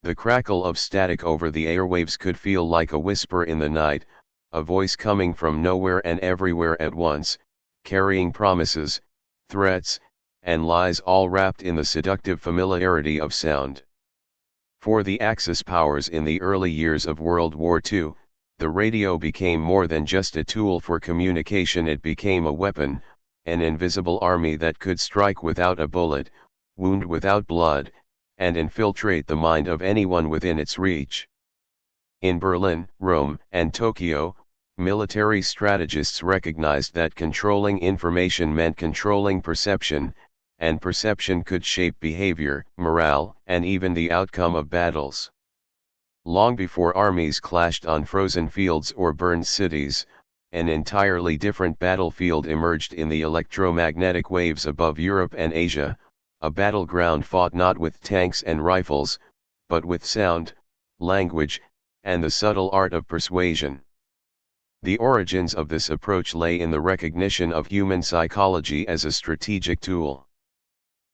The crackle of static over the airwaves could feel like a whisper in the night, a voice coming from nowhere and everywhere at once, carrying promises, threats, and lies all wrapped in the seductive familiarity of sound. For the Axis powers in the early years of World War II, the radio became more than just a tool for communication. It became a weapon, an invisible army that could strike without a bullet, wound without blood, and infiltrate the mind of anyone within its reach. In Berlin, Rome, and Tokyo, military strategists recognized that controlling information meant controlling perception, and perception could shape behavior, morale, and even the outcome of battles. Long before armies clashed on frozen fields or burned cities, an entirely different battlefield emerged in the electromagnetic waves above Europe and Asia, a battleground fought not with tanks and rifles, but with sound, language, and the subtle art of persuasion. The origins of this approach lay in the recognition of human psychology as a strategic tool.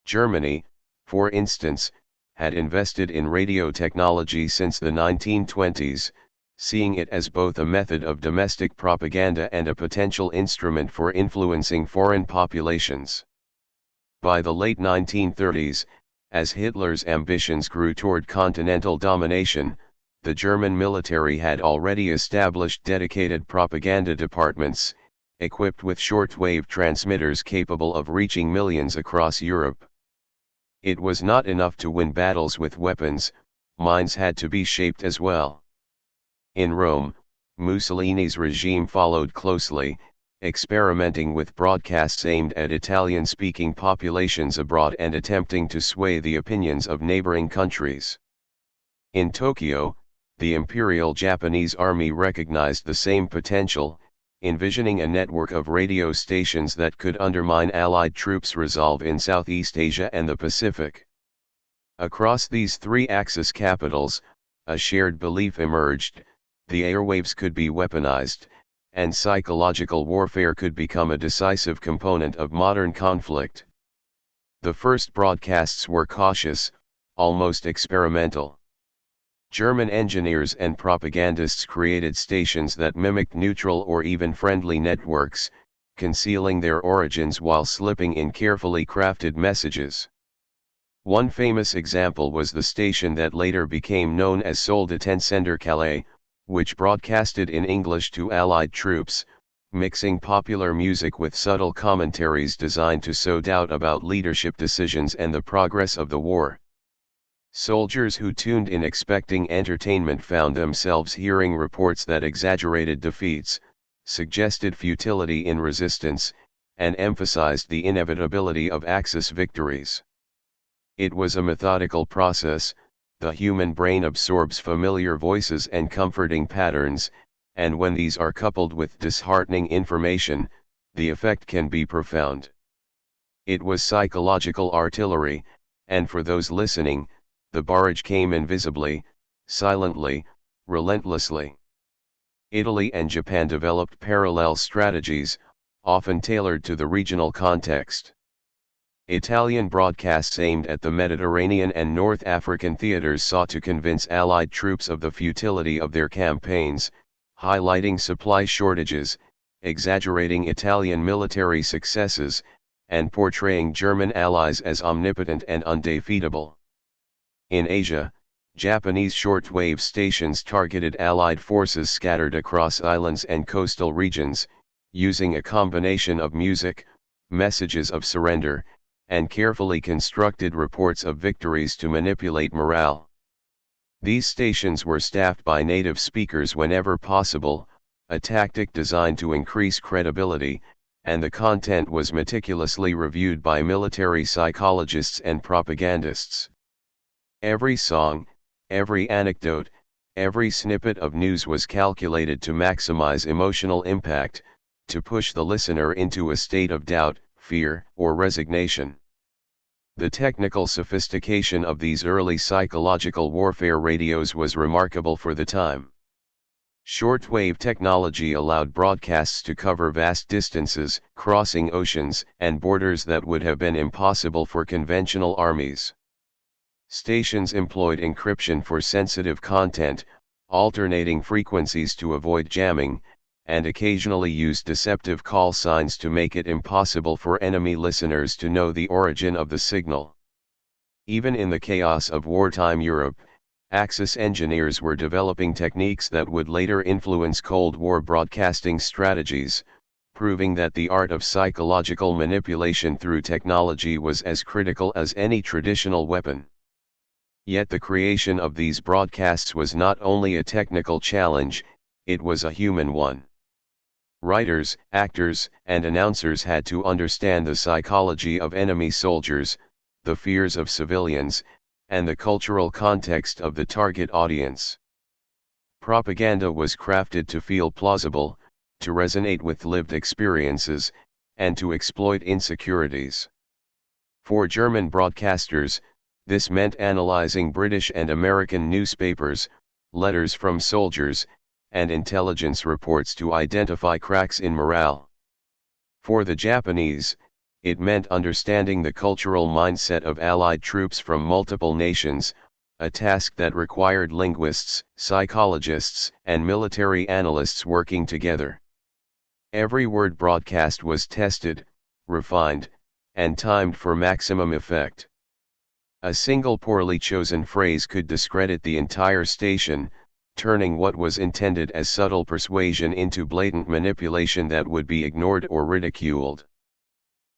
Germany, for instance, had invested in radio technology since the 1920s, seeing it as both a method of domestic propaganda and a potential instrument for influencing foreign populations. By the late 1930s, as Hitler's ambitions grew toward continental domination, the German military had already established dedicated propaganda departments, equipped with shortwave transmitters capable of reaching millions across Europe. It was not enough to win battles with weapons, minds had to be shaped as well. In Rome, Mussolini's regime followed closely, experimenting with broadcasts aimed at Italian-speaking populations abroad and attempting to sway the opinions of neighboring countries. In Tokyo, the Imperial Japanese Army recognized the same potential, envisioning a network of radio stations that could undermine Allied troops' resolve in Southeast Asia and the Pacific. Across these three Axis capitals, a shared belief emerged: the airwaves could be weaponized, and psychological warfare could become a decisive component of modern conflict. The first broadcasts were cautious, almost experimental. German engineers and propagandists created stations that mimicked neutral or even friendly networks, concealing their origins while slipping in carefully crafted messages. One famous example was the station that later became known as Soldatensender Calais, which broadcasted in English to Allied troops, mixing popular music with subtle commentaries designed to sow doubt about leadership decisions and the progress of the war. Soldiers who tuned in expecting entertainment found themselves hearing reports that exaggerated defeats, suggested futility in resistance, and emphasized the inevitability of Axis victories. It was a methodical process. The human brain absorbs familiar voices and comforting patterns, and when these are coupled with disheartening information, the effect can be profound. It was psychological artillery, and for those listening, the barrage came invisibly, silently, relentlessly. Italy and Japan developed parallel strategies, often tailored to the regional context. Italian broadcasts aimed at the Mediterranean and North African theaters sought to convince Allied troops of the futility of their campaigns, highlighting supply shortages, exaggerating Italian military successes, and portraying German allies as omnipotent and undefeatable. In Asia, Japanese shortwave stations targeted Allied forces scattered across islands and coastal regions, using a combination of music, messages of surrender, and carefully constructed reports of victories to manipulate morale. These stations were staffed by native speakers whenever possible, a tactic designed to increase credibility, and the content was meticulously reviewed by military psychologists and propagandists. Every song, every anecdote, every snippet of news was calculated to maximize emotional impact, to push the listener into a state of doubt, fear, or resignation. The technical sophistication of these early psychological warfare radios was remarkable for the time. Shortwave technology allowed broadcasts to cover vast distances, crossing oceans and borders that would have been impossible for conventional armies. Stations employed encryption for sensitive content, alternating frequencies to avoid jamming, and occasionally used deceptive call signs to make it impossible for enemy listeners to know the origin of the signal. Even in the chaos of wartime Europe, Axis engineers were developing techniques that would later influence Cold War broadcasting strategies, proving that the art of psychological manipulation through technology was as critical as any traditional weapon. Yet the creation of these broadcasts was not only a technical challenge, it was a human one. Writers, actors, and announcers had to understand the psychology of enemy soldiers, the fears of civilians, and the cultural context of the target audience. Propaganda was crafted to feel plausible, to resonate with lived experiences, and to exploit insecurities. For German broadcasters, this meant analyzing British and American newspapers, letters from soldiers, and intelligence reports to identify cracks in morale. For the Japanese, it meant understanding the cultural mindset of Allied troops from multiple nations, a task that required linguists, psychologists, and military analysts working together. Every word broadcast was tested, refined, and timed for maximum effect. A single poorly chosen phrase could discredit the entire station, turning what was intended as subtle persuasion into blatant manipulation that would be ignored or ridiculed.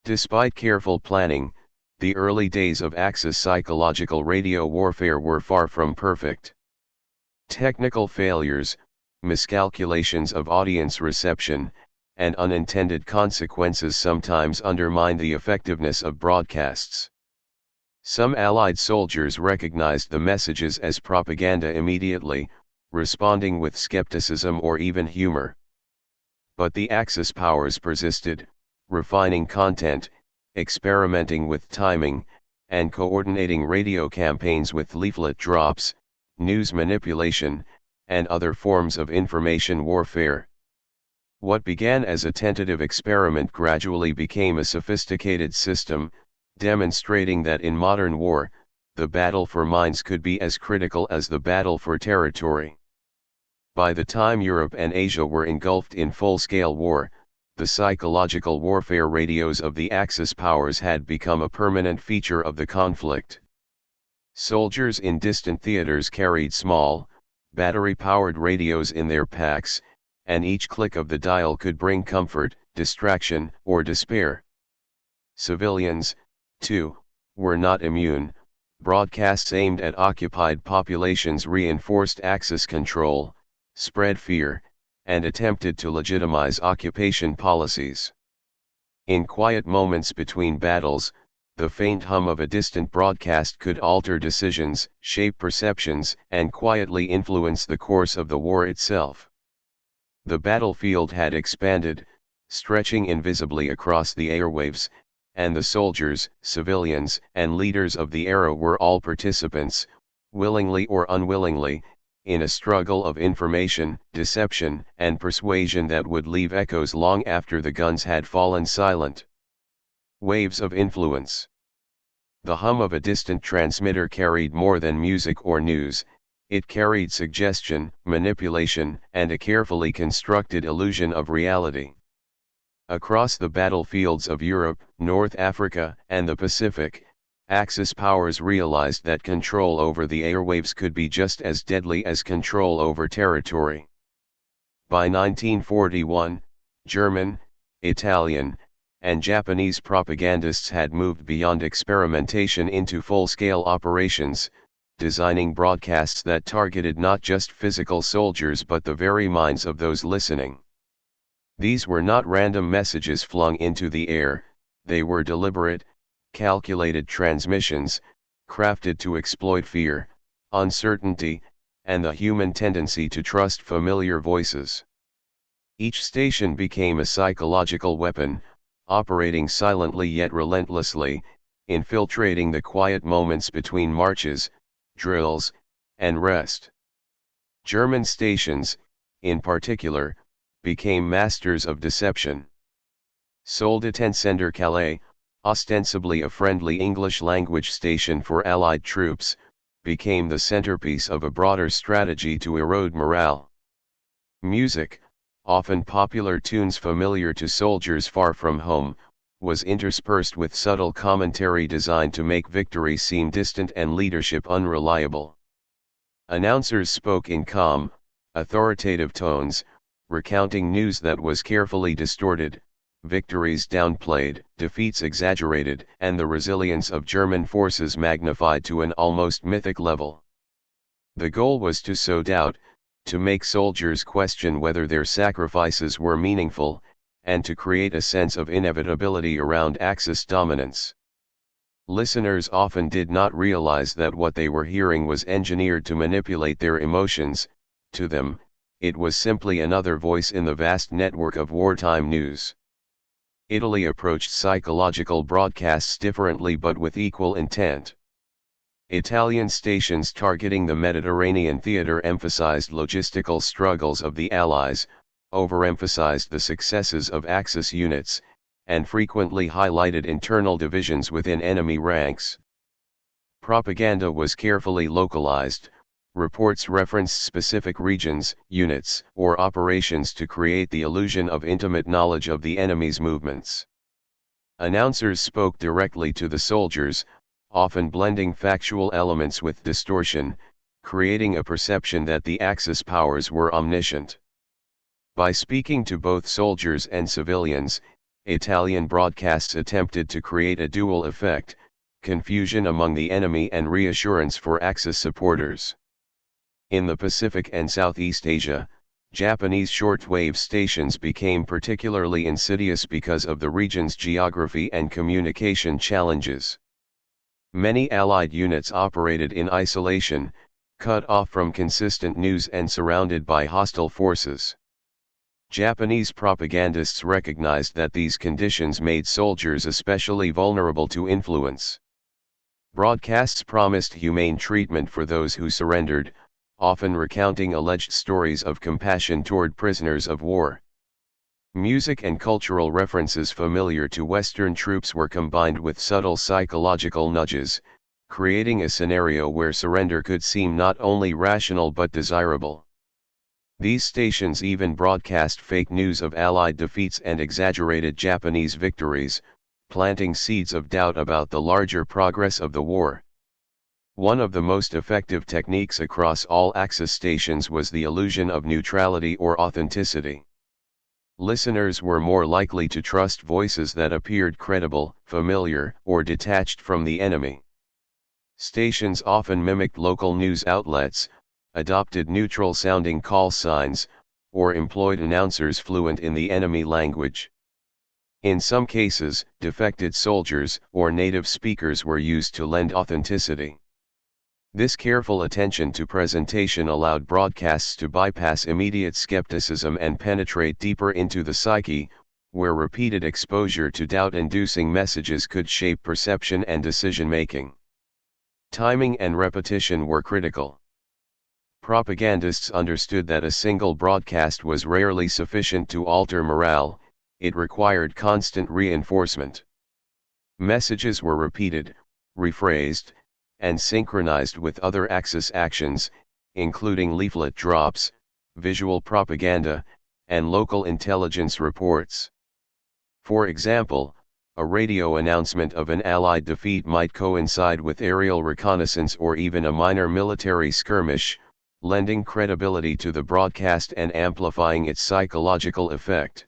Despite careful planning, the early days of Axis psychological radio warfare were far from perfect. Technical failures, miscalculations of audience reception, and unintended consequences sometimes undermined the effectiveness of broadcasts. Some Allied soldiers recognized the messages as propaganda immediately, responding with skepticism or even humor. But the Axis powers persisted, refining content, experimenting with timing, and coordinating radio campaigns with leaflet drops, news manipulation, and other forms of information warfare. What began as a tentative experiment gradually became a sophisticated system, demonstrating that in modern war, the battle for minds could be as critical as the battle for territory. By the time Europe and Asia were engulfed in full-scale war, the psychological warfare radios of the Axis powers had become a permanent feature of the conflict. Soldiers in distant theaters carried small, battery-powered radios in their packs, and each click of the dial could bring comfort, distraction, or despair. Civilians, too, were not immune. Broadcasts aimed at occupied populations reinforced Axis control, spread fear, and attempted to legitimize occupation policies. In quiet moments between battles, the faint hum of a distant broadcast could alter decisions, shape perceptions, and quietly influence the course of the war itself. The battlefield had expanded, stretching invisibly across the airwaves, and the soldiers, civilians, and leaders of the era were all participants, willingly or unwillingly, in a struggle of information, deception, and persuasion that would leave echoes long after the guns had fallen silent. Waves of influence. The hum of a distant transmitter carried more than music or news, it carried suggestion, manipulation, and a carefully constructed illusion of reality. Across the battlefields of Europe, North Africa, and the Pacific, Axis powers realized that control over the airwaves could be just as deadly as control over territory. By 1941, German, Italian, and Japanese propagandists had moved beyond experimentation into full-scale operations, designing broadcasts that targeted not just physical soldiers but the very minds of those listening. These were not random messages flung into the air, they were deliberate, calculated transmissions, crafted to exploit fear, uncertainty, and the human tendency to trust familiar voices. Each station became a psychological weapon, operating silently yet relentlessly, infiltrating the quiet moments between marches, drills, and rest. German stations, in particular, became masters of deception. Soldetensender Calais, ostensibly a friendly English-language station for Allied troops, became the centerpiece of a broader strategy to erode morale. Music, often popular tunes familiar to soldiers far from home, was interspersed with subtle commentary designed to make victory seem distant and leadership unreliable. Announcers spoke in calm, authoritative tones, recounting news that was carefully distorted, victories downplayed, defeats exaggerated, and the resilience of German forces magnified to an almost mythic level. The goal was to sow doubt, to make soldiers question whether their sacrifices were meaningful, and to create a sense of inevitability around Axis dominance. Listeners often did not realize that what they were hearing was engineered to manipulate their emotions. To them, it was simply another voice in the vast network of wartime news. Italy approached psychological broadcasts differently but with equal intent. Italian stations targeting the Mediterranean theater emphasized logistical struggles of the Allies, overemphasized the successes of Axis units, and frequently highlighted internal divisions within enemy ranks. Propaganda was carefully localized. Reports referenced specific regions, units, or operations to create the illusion of intimate knowledge of the enemy's movements. Announcers spoke directly to the soldiers, often blending factual elements with distortion, creating a perception that the Axis powers were omniscient. By speaking to both soldiers and civilians, Italian broadcasts attempted to create a dual effect: confusion among the enemy and reassurance for Axis supporters. In the Pacific and Southeast Asia, Japanese shortwave stations became particularly insidious because of the region's geography and communication challenges. Many Allied units operated in isolation, cut off from consistent news and surrounded by hostile forces. Japanese propagandists recognized that these conditions made soldiers especially vulnerable to influence. Broadcasts promised humane treatment for those who surrendered, often recounting alleged stories of compassion toward prisoners of war. Music and cultural references familiar to Western troops were combined with subtle psychological nudges, creating a scenario where surrender could seem not only rational but desirable. These stations even broadcast fake news of Allied defeats and exaggerated Japanese victories, planting seeds of doubt about the larger progress of the war. One of the most effective techniques across all Axis stations was the illusion of neutrality or authenticity. Listeners were more likely to trust voices that appeared credible, familiar, or detached from the enemy. Stations often mimicked local news outlets, adopted neutral-sounding call signs, or employed announcers fluent in the enemy language. In some cases, defected soldiers or native speakers were used to lend authenticity. This careful attention to presentation allowed broadcasts to bypass immediate skepticism and penetrate deeper into the psyche, where repeated exposure to doubt-inducing messages could shape perception and decision-making. Timing and repetition were critical. Propagandists understood that a single broadcast was rarely sufficient to alter morale; it required constant reinforcement. Messages were repeated, rephrased, and synchronized with other Axis actions, including leaflet drops, visual propaganda, and local intelligence reports. For example, a radio announcement of an Allied defeat might coincide with aerial reconnaissance or even a minor military skirmish, lending credibility to the broadcast and amplifying its psychological effect.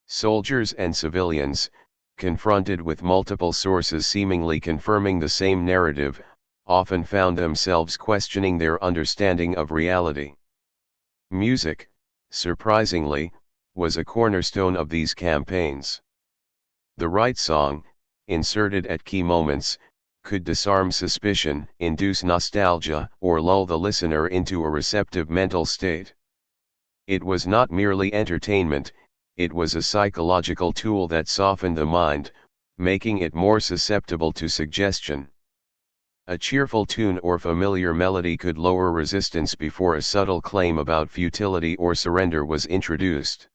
Soldiers and civilians, confronted with multiple sources seemingly confirming the same narrative, often found themselves questioning their understanding of reality. Music, surprisingly, was a cornerstone of these campaigns. The right song, inserted at key moments, could disarm suspicion, induce nostalgia, or lull the listener into a receptive mental state. It was not merely entertainment, it was a psychological tool that softened the mind, making it more susceptible to suggestion. A cheerful tune or familiar melody could lower resistance before a subtle claim about futility or surrender was introduced.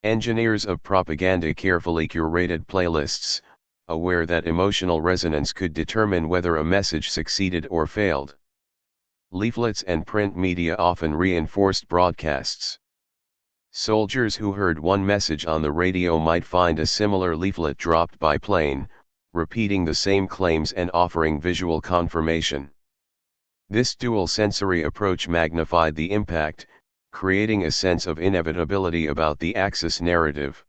Engineers of propaganda carefully curated playlists, aware that emotional resonance could determine whether a message succeeded or failed. Leaflets and print media often reinforced broadcasts. Soldiers who heard one message on the radio might find a similar leaflet dropped by plane, repeating the same claims and offering visual confirmation. This dual sensory approach magnified the impact, creating a sense of inevitability about the Axis narrative.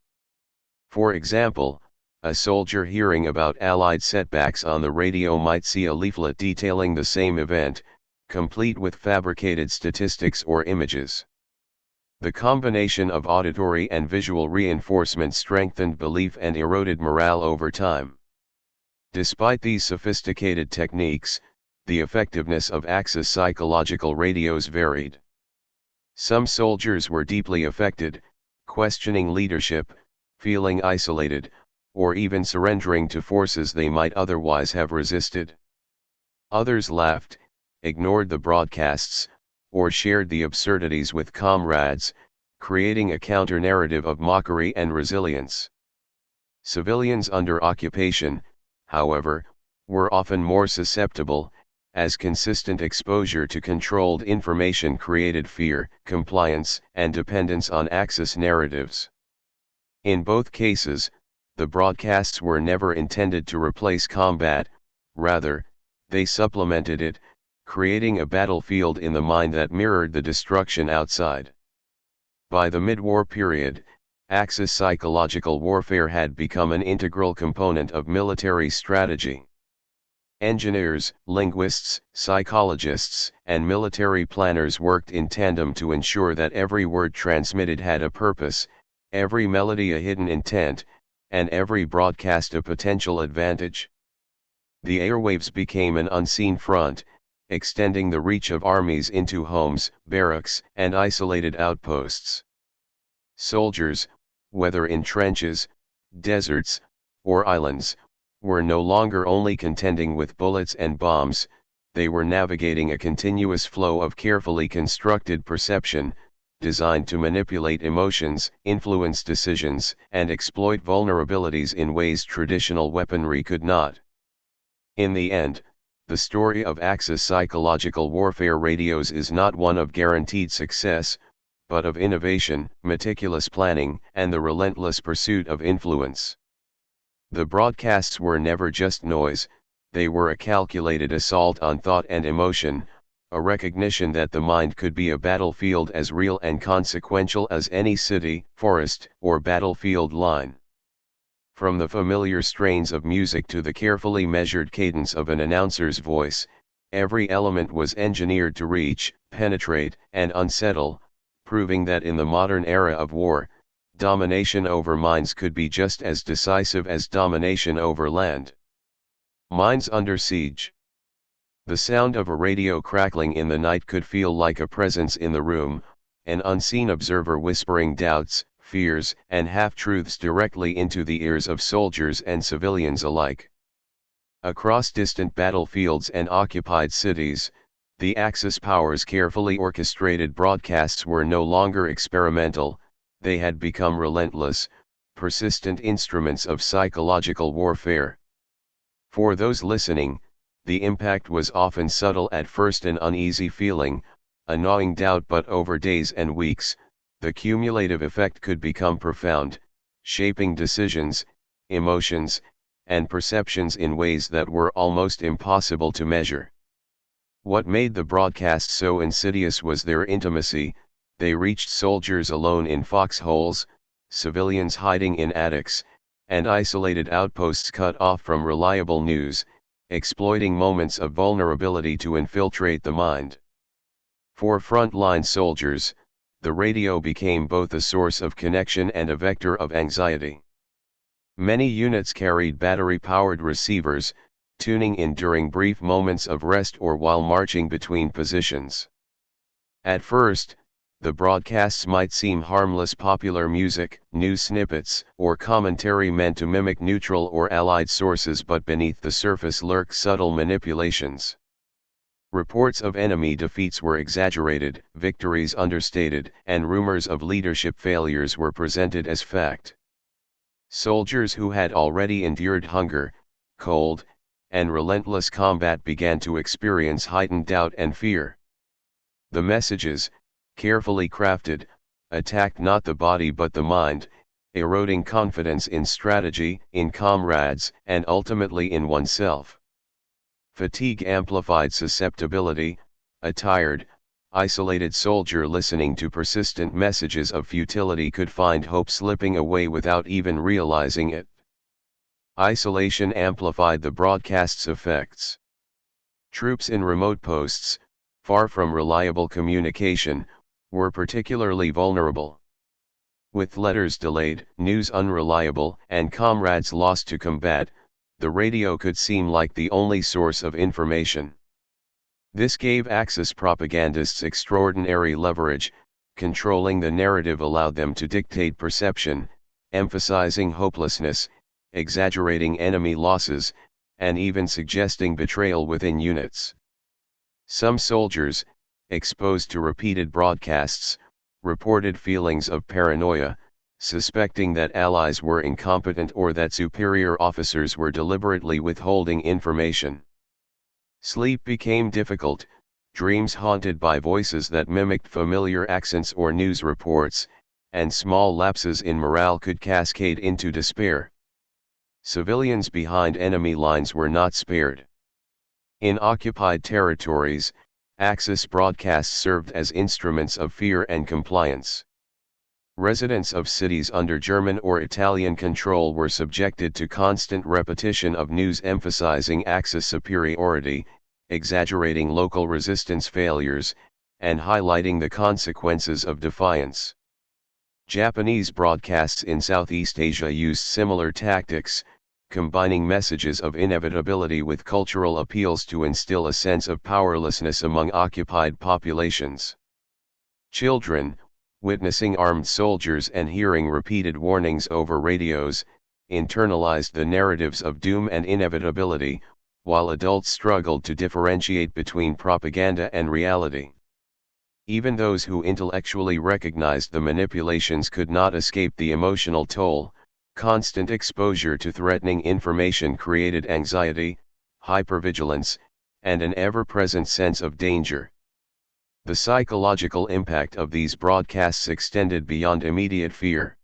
For example, a soldier hearing about Allied setbacks on the radio might see a leaflet detailing the same event, complete with fabricated statistics or images. The combination of auditory and visual reinforcement strengthened belief and eroded morale over time. Despite these sophisticated techniques, the effectiveness of Axis psychological radios varied. Some soldiers were deeply affected, questioning leadership, feeling isolated, or even surrendering to forces they might otherwise have resisted. Others laughed, ignored the broadcasts, or shared the absurdities with comrades, creating a counter-narrative of mockery and resilience. Civilians under occupation, however, were often more susceptible, as consistent exposure to controlled information created fear, compliance, and dependence on Axis narratives. In both cases, the broadcasts were never intended to replace combat, rather, they supplemented it, creating a battlefield in the mind that mirrored the destruction outside. By the mid-war period, Axis psychological warfare had become an integral component of military strategy. Engineers, linguists, psychologists, and military planners worked in tandem to ensure that every word transmitted had a purpose, every melody a hidden intent, and every broadcast a potential advantage. The airwaves became an unseen front, extending the reach of armies into homes, barracks, and isolated outposts. Soldiers, whether in trenches, deserts, or islands, were no longer only contending with bullets and bombs, they were navigating a continuous flow of carefully constructed perception, designed to manipulate emotions, influence decisions, and exploit vulnerabilities in ways traditional weaponry could not. In the end, the story of Axis psychological warfare radios is not one of guaranteed success, but of innovation, meticulous planning, and the relentless pursuit of influence. The broadcasts were never just noise, they were a calculated assault on thought and emotion, a recognition that the mind could be a battlefield as real and consequential as any city, forest, or battlefield line. From the familiar strains of music to the carefully measured cadence of an announcer's voice, every element was engineered to reach, penetrate, and unsettle, proving that in the modern era of war, domination over minds could be just as decisive as domination over land. Minds under siege. The sound of a radio crackling in the night could feel like a presence in the room, an unseen observer whispering doubts, fears, and half-truths directly into the ears of soldiers and civilians alike. Across distant battlefields and occupied cities, the Axis powers' carefully orchestrated broadcasts were no longer experimental, they had become relentless, persistent instruments of psychological warfare. For those listening, the impact was often subtle at first, an uneasy feeling, a gnawing doubt, but over days and weeks, the cumulative effect could become profound, shaping decisions, emotions, and perceptions in ways that were almost impossible to measure. What made the broadcast so insidious was their intimacy. They reached soldiers alone in foxholes, civilians hiding in attics, and isolated outposts cut off from reliable news, exploiting moments of vulnerability to infiltrate the mind. For frontline soldiers, the radio became both a source of connection and a vector of anxiety. Many units carried battery-powered receivers, tuning in during brief moments of rest or while marching between positions. At first, the broadcasts might seem harmless popular music, news snippets, or commentary meant to mimic neutral or allied sources, but beneath the surface lurked subtle manipulations. Reports of enemy defeats were exaggerated, victories understated, and rumors of leadership failures were presented as fact. Soldiers who had already endured hunger, cold, and relentless combat began to experience heightened doubt and fear. The messages, carefully crafted, attacked not the body but the mind, eroding confidence in strategy, in comrades, and ultimately in oneself. Fatigue amplified susceptibility. A tired, isolated soldier listening to persistent messages of futility could find hope slipping away without even realizing it. Isolation amplified the broadcast's effects. Troops in remote posts, far from reliable communication, were particularly vulnerable. With letters delayed, news unreliable, and comrades lost to combat, the radio could seem like the only source of information. This gave Axis propagandists extraordinary leverage. Controlling the narrative allowed them to dictate perception, emphasizing hopelessness, exaggerating enemy losses, and even suggesting betrayal within units. Some soldiers, exposed to repeated broadcasts, reported feelings of paranoia, suspecting that allies were incompetent or that superior officers were deliberately withholding information. Sleep became difficult, dreams haunted by voices that mimicked familiar accents or news reports, and small lapses in morale could cascade into despair. Civilians behind enemy lines were not spared. In occupied territories, Axis broadcasts served as instruments of fear and compliance. Residents of cities under German or Italian control were subjected to constant repetition of news emphasizing Axis superiority, exaggerating local resistance failures, and highlighting the consequences of defiance. Japanese broadcasts in Southeast Asia used similar tactics, combining messages of inevitability with cultural appeals to instill a sense of powerlessness among occupied populations. Children, witnessing armed soldiers and hearing repeated warnings over radios, internalized the narratives of doom and inevitability, while adults struggled to differentiate between propaganda and reality. Even those who intellectually recognized the manipulations could not escape the emotional toll. Constant exposure to threatening information created anxiety, hypervigilance, and an ever-present sense of danger. The psychological impact of these broadcasts extended beyond immediate fear.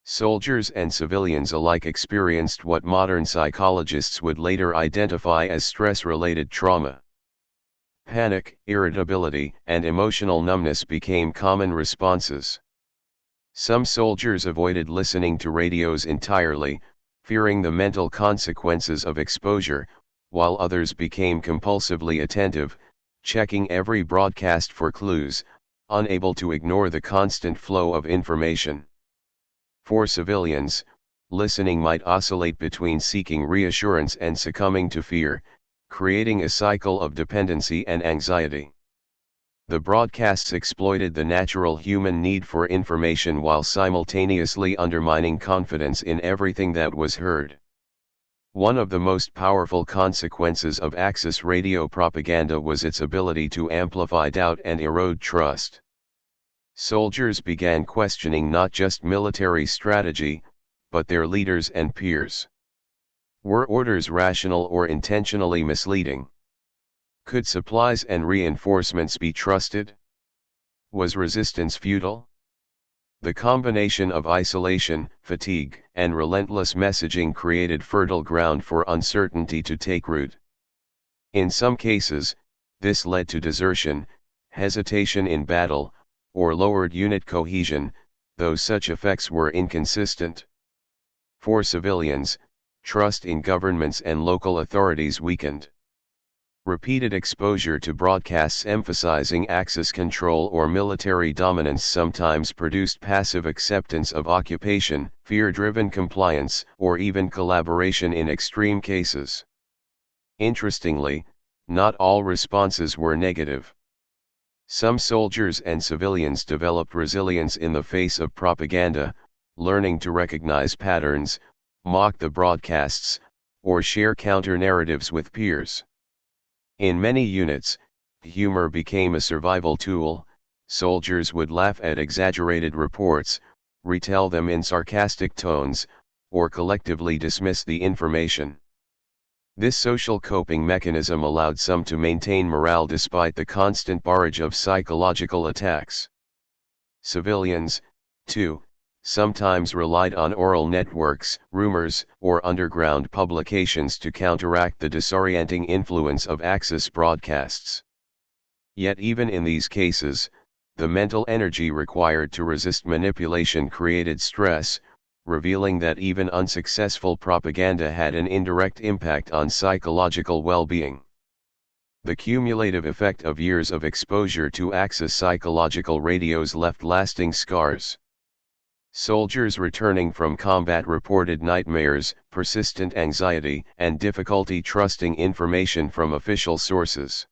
Soldiers and civilians alike experienced what modern psychologists would later identify as stress-related trauma. Panic, irritability, and emotional numbness became common responses. Some soldiers avoided listening to radios entirely, fearing the mental consequences of exposure, while others became compulsively attentive, checking every broadcast for clues, unable to ignore the constant flow of information. For civilians, listening might oscillate between seeking reassurance and succumbing to fear, creating a cycle of dependency and anxiety. The broadcasts exploited the natural human need for information while simultaneously undermining confidence in everything that was heard. One of the most powerful consequences of Axis radio propaganda was its ability to amplify doubt and erode trust. Soldiers began questioning not just military strategy, but their leaders and peers. Were orders rational or intentionally misleading? Could supplies and reinforcements be trusted? Was resistance futile? The combination of isolation, fatigue, and relentless messaging created fertile ground for uncertainty to take root. In some cases, this led to desertion, hesitation in battle, or lowered unit cohesion, though such effects were inconsistent. For civilians, trust in governments and local authorities weakened. Repeated exposure to broadcasts emphasizing Axis control or military dominance sometimes produced passive acceptance of occupation, fear-driven compliance, or even collaboration in extreme cases. Interestingly, not all responses were negative. Some soldiers and civilians developed resilience in the face of propaganda, learning to recognize patterns, mock the broadcasts, or share counter-narratives with peers. In many units, humor became a survival tool. Soldiers would laugh at exaggerated reports, retell them in sarcastic tones, or collectively dismiss the information. This social coping mechanism allowed some to maintain morale despite the constant barrage of psychological attacks. Civilians, too, sometimes relied on oral networks, rumors, or underground publications to counteract the disorienting influence of Axis broadcasts. Yet even in these cases, the mental energy required to resist manipulation created stress, revealing that even unsuccessful propaganda had an indirect impact on psychological well-being. The cumulative effect of years of exposure to Axis psychological radios left lasting scars. Soldiers returning from combat reported nightmares, persistent anxiety, and difficulty trusting information from official sources.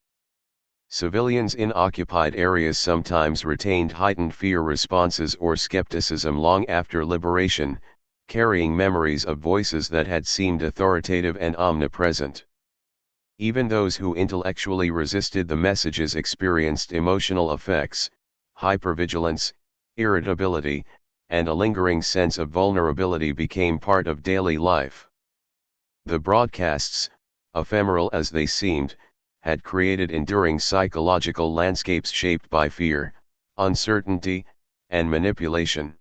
Civilians in occupied areas sometimes retained heightened fear responses or skepticism long after liberation, carrying memories of voices that had seemed authoritative and omnipresent. Even those who intellectually resisted the messages experienced emotional effects, hypervigilance, irritability, and a lingering sense of vulnerability became part of daily life. The broadcasts, ephemeral as they seemed, had created enduring psychological landscapes shaped by fear, uncertainty, and manipulation.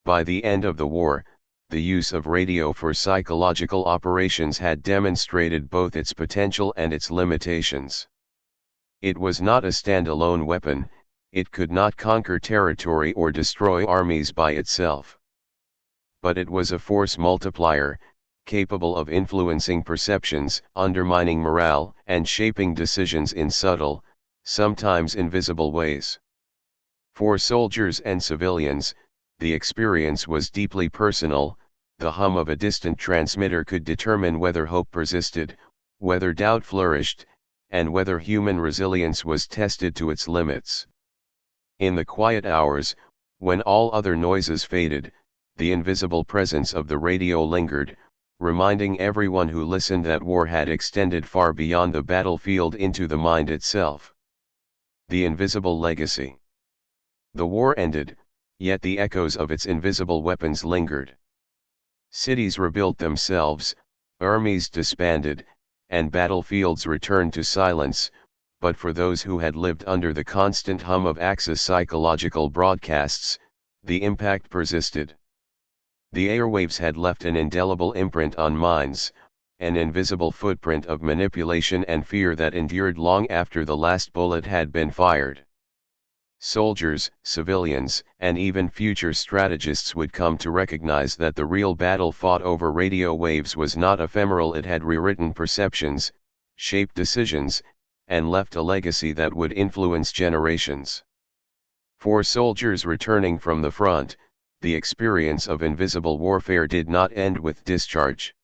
By the end of the war, the use of radio for psychological operations had demonstrated both its potential and its limitations. It was not a standalone weapon, it could not conquer territory or destroy armies by itself. But it was a force multiplier, capable of influencing perceptions, undermining morale, and shaping decisions in subtle, sometimes invisible ways. For soldiers and civilians, the experience was deeply personal. The hum of a distant transmitter could determine whether hope persisted, whether doubt flourished, and whether human resilience was tested to its limits. In the quiet hours, when all other noises faded, the invisible presence of the radio lingered, reminding everyone who listened that war had extended far beyond the battlefield into the mind itself. The invisible legacy. The war ended, yet the echoes of its invisible weapons lingered. Cities rebuilt themselves, armies disbanded, and battlefields returned to silence, but for those who had lived under the constant hum of Axis psychological broadcasts, the impact persisted. The airwaves had left an indelible imprint on minds, an invisible footprint of manipulation and fear that endured long after the last bullet had been fired. Soldiers, civilians, and even future strategists would come to recognize that the real battle fought over radio waves was not ephemeral. It had rewritten perceptions, shaped decisions, and left a legacy that would influence generations. For soldiers returning from the front, the experience of invisible warfare did not end with discharge.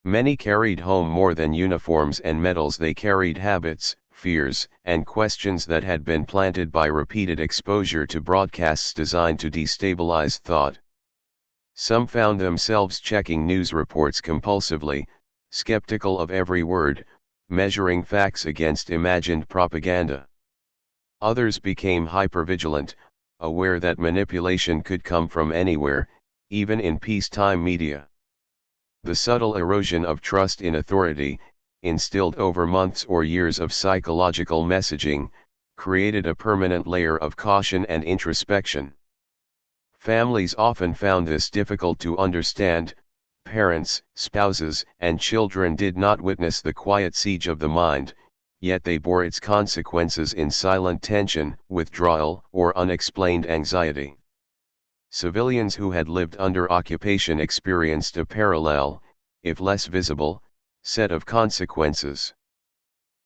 Many carried home more than uniforms and medals. They carried habits, fears, and questions that had been planted by repeated exposure to broadcasts designed to destabilize thought. Some found themselves checking news reports compulsively, skeptical of every word, measuring facts against imagined propaganda. Others became hypervigilant, aware that manipulation could come from anywhere, even in peacetime media. The subtle erosion of trust in authority, instilled over months or years of psychological messaging, created a permanent layer of caution and introspection. Families often found this difficult to understand. Parents, spouses, and children did not witness the quiet siege of the mind, yet they bore its consequences in silent tension, withdrawal, or unexplained anxiety. Civilians who had lived under occupation experienced a parallel, if less visible, set of consequences.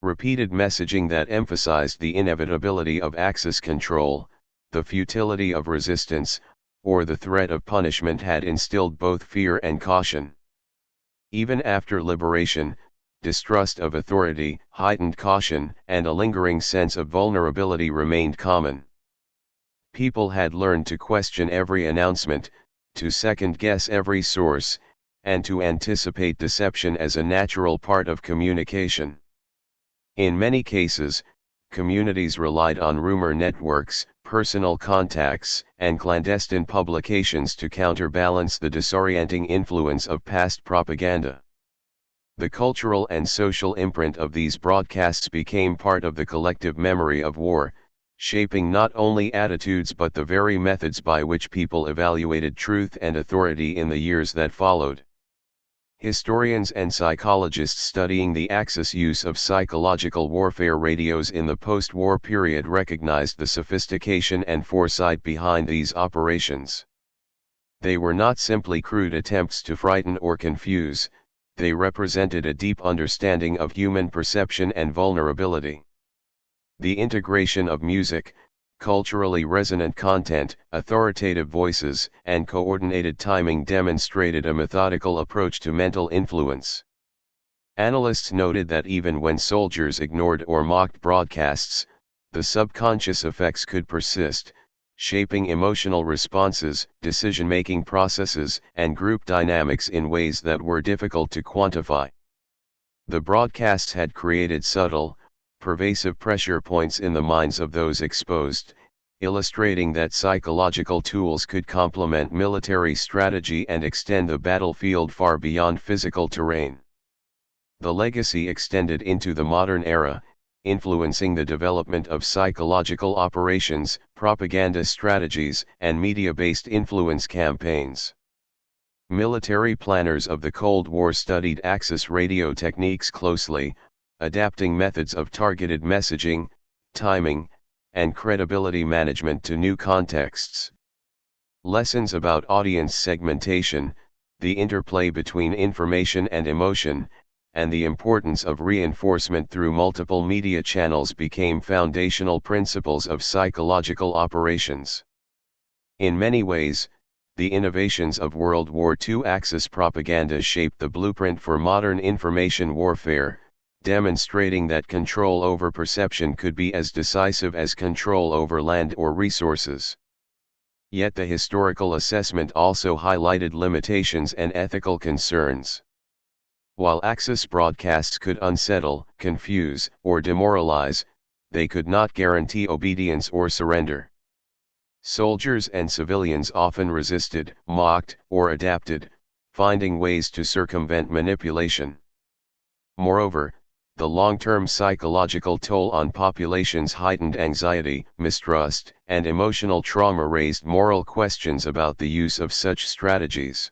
Repeated messaging that emphasized the inevitability of Axis control, the futility of resistance, or the threat of punishment had instilled both fear and caution. Even after liberation, distrust of authority, heightened caution, and a lingering sense of vulnerability remained common. People had learned to question every announcement, to second-guess every source, and to anticipate deception as a natural part of communication. In many cases, communities relied on rumor networks, personal contacts, and clandestine publications to counterbalance the disorienting influence of past propaganda. The cultural and social imprint of these broadcasts became part of the collective memory of war, shaping not only attitudes but the very methods by which people evaluated truth and authority in the years that followed. Historians and psychologists studying the Axis use of psychological warfare radios in the post-war period recognized the sophistication and foresight behind these operations. They were not simply crude attempts to frighten or confuse, they represented a deep understanding of human perception and vulnerability. The integration of music, culturally resonant content, authoritative voices, and coordinated timing demonstrated a methodical approach to mental influence. Analysts noted that even when soldiers ignored or mocked broadcasts, the subconscious effects could persist, shaping emotional responses, decision-making processes, and group dynamics in ways that were difficult to quantify. The broadcasts had created subtle, pervasive pressure points in the minds of those exposed, illustrating that psychological tools could complement military strategy and extend the battlefield far beyond physical terrain. The legacy extended into the modern era, influencing the development of psychological operations, propaganda strategies, and media-based influence campaigns. Military planners of the Cold War studied Axis radio techniques closely, adapting methods of targeted messaging, timing, and credibility management to new contexts. Lessons about audience segmentation, the interplay between information and emotion, and the importance of reinforcement through multiple media channels became foundational principles of psychological operations. In many ways, the innovations of World War II Axis propaganda shaped the blueprint for modern information warfare, demonstrating that control over perception could be as decisive as control over land or resources. Yet the historical assessment also highlighted limitations and ethical concerns. While Axis broadcasts could unsettle, confuse, or demoralize, they could not guarantee obedience or surrender. Soldiers and civilians often resisted, mocked, or adapted, finding ways to circumvent manipulation. Moreover, the long-term psychological toll on populations heightened anxiety, mistrust, and emotional trauma raised moral questions about the use of such strategies.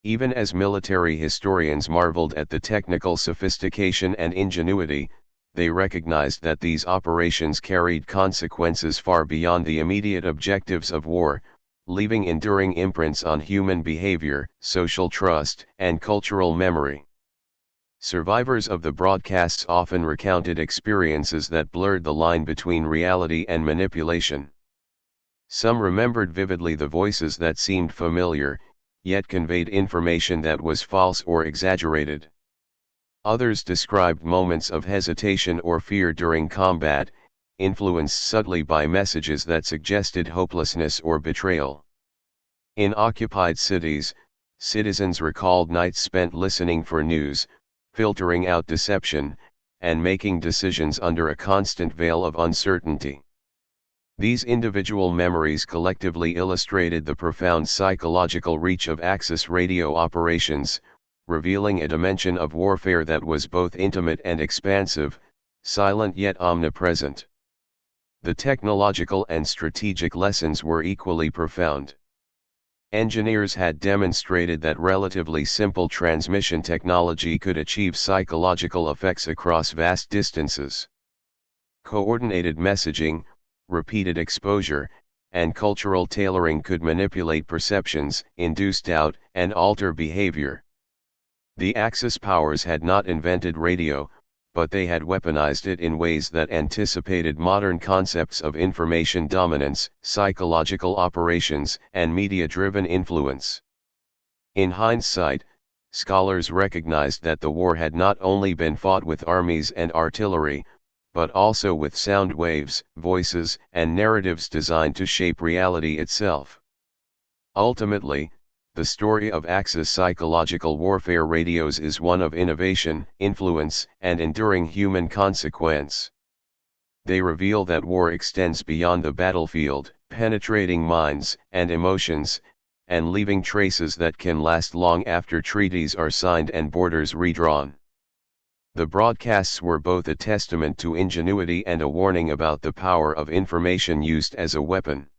Even as military historians marveled at the technical sophistication and ingenuity, they recognized that these operations carried consequences far beyond the immediate objectives of war, leaving enduring imprints on human behavior, social trust, and cultural memory. Survivors of the broadcasts often recounted experiences that blurred the line between reality and manipulation. Some remembered vividly the voices that seemed familiar, yet conveyed information that was false or exaggerated. Others described moments of hesitation or fear during combat, influenced subtly by messages that suggested hopelessness or betrayal. In occupied cities, citizens recalled nights spent listening for news, filtering out deception, and making decisions under a constant veil of uncertainty. These individual memories collectively illustrated the profound psychological reach of Axis radio operations, revealing a dimension of warfare that was both intimate and expansive, silent yet omnipresent. The technological and strategic lessons were equally profound. Engineers had demonstrated that relatively simple transmission technology could achieve psychological effects across vast distances. Coordinated messaging, repeated exposure, and cultural tailoring could manipulate perceptions, induce doubt, and alter behavior. The Axis powers had not invented radio, but they had weaponized it in ways that anticipated modern concepts of information dominance, psychological operations, and media-driven influence. In hindsight, scholars recognized that the war had not only been fought with armies and artillery, but also with sound waves, voices, and narratives designed to shape reality itself. Ultimately, the story of Axis psychological warfare radios is one of innovation, influence, and enduring human consequence. They reveal that war extends beyond the battlefield, penetrating minds and emotions, and leaving traces that can last long after treaties are signed and borders redrawn. The broadcasts were both a testament to ingenuity and a warning about the power of information used as a weapon.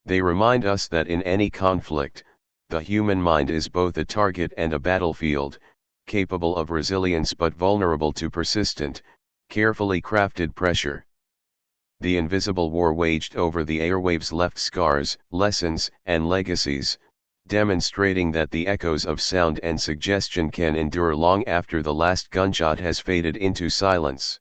They remind us that in any conflict, the human mind is both a target and a battlefield, capable of resilience but vulnerable to persistent, carefully crafted pressure. The invisible war waged over the airwaves left scars, lessons, and legacies, demonstrating that the echoes of sound and suggestion can endure long after the last gunshot has faded into silence.